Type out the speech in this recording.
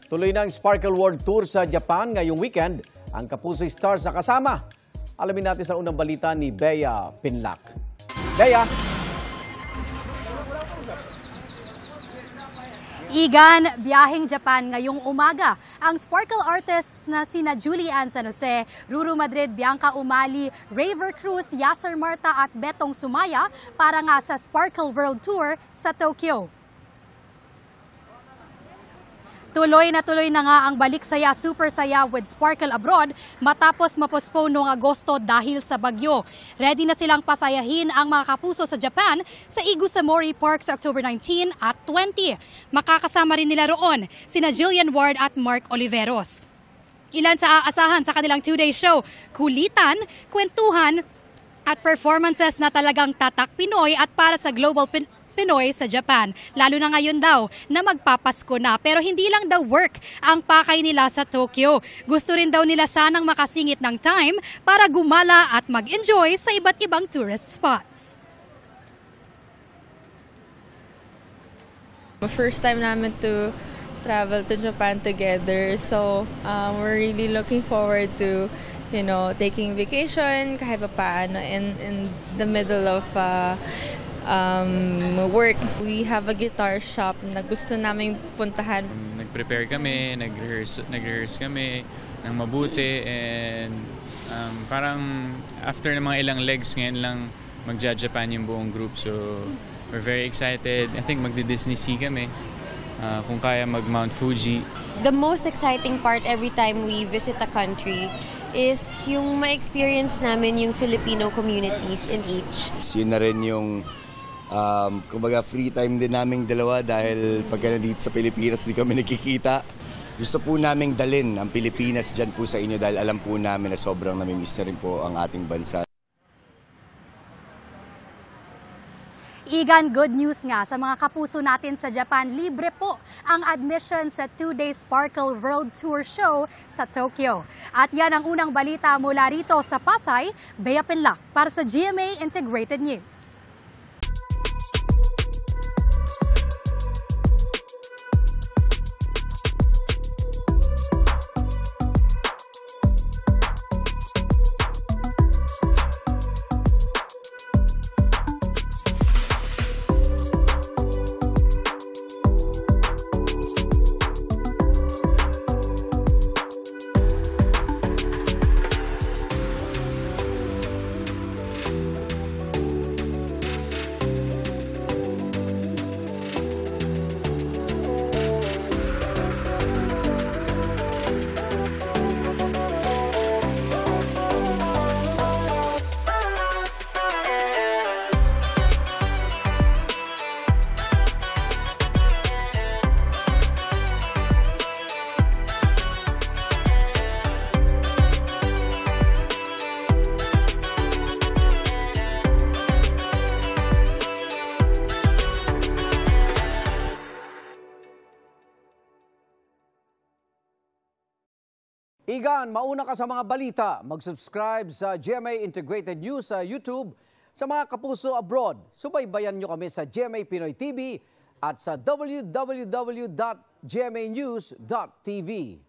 Tuloy na ang Sparkle World Tour sa Japan ngayong weekend. Ang Kapuso Stars na kasama. Alamin natin sa unang balita ni Bea Pinlac. Bea! Igan, biyaheng Japan ngayong umaga. Ang Sparkle artists na sina Julie Ann San Jose, Ruru Madrid, Bianca Umali, Raver Cruz, Yasser Marta at Betong Sumaya para nga sa Sparkle World Tour sa Tokyo. Tuloy na nga ang Balik Saya Super Saya with Sparkle Abroad matapos mapostpone noong Agosto dahil sa bagyo. Ready na silang pasayahin ang mga kapuso sa Japan sa Igusamori Park sa October 19 at 20. Makakasama rin nila roon sina Jillian Ward at Mark Oliveros. Ilan sa aasahan sa kanilang 2-day show, kulitan, kwentuhan at performances na talagang tatak Pinoy at para sa global Pinoy sa Japan. Lalo na ngayon daw na magpapasko na. Pero hindi lang daw work ang pakay nila sa Tokyo. Gusto rin daw nila sanang makasingit ng time para gumala at mag-enjoy sa iba't ibang tourist spots. First time namin to travel to Japan together. So we're really looking forward to taking vacation kahit pa paano in the middle of work. We have a guitar shop na gusto naming puntahan. Nag-prepare kami, nag-rehearse kami ng mabuti, and parang after ng mga ilang legs ngayon lang magja-Japan yung buong group. So we're very excited. I think magdi-Disney Sea kami. Kung kaya mag-Mount Fuji. The most exciting part every time we visit a country is yung ma-experience namin yung Filipino communities in each. Yun na rin yung kumbaga free time din naming dalawa dahil pagka nandito sa Pilipinas di kami nakikita. Gusto po naming dalin ang Pilipinas dyan po sa inyo dahil alam po namin na sobrang namimiss na rin po ang ating bansa. Igan, good news nga sa mga kapuso natin sa Japan. Libre po ang admission sa 2-day Sparkle World Tour Show sa Tokyo. At yan ang unang balita mula rito sa Pasay. Bea Pinlac para sa GMA Integrated News. Igan, mauna ka sa mga balita. Mag-subscribe sa GMA Integrated News sa YouTube. Sa mga kapuso abroad, subaybayan nyo kami sa GMA Pinoy TV at sa www.gmanews.tv.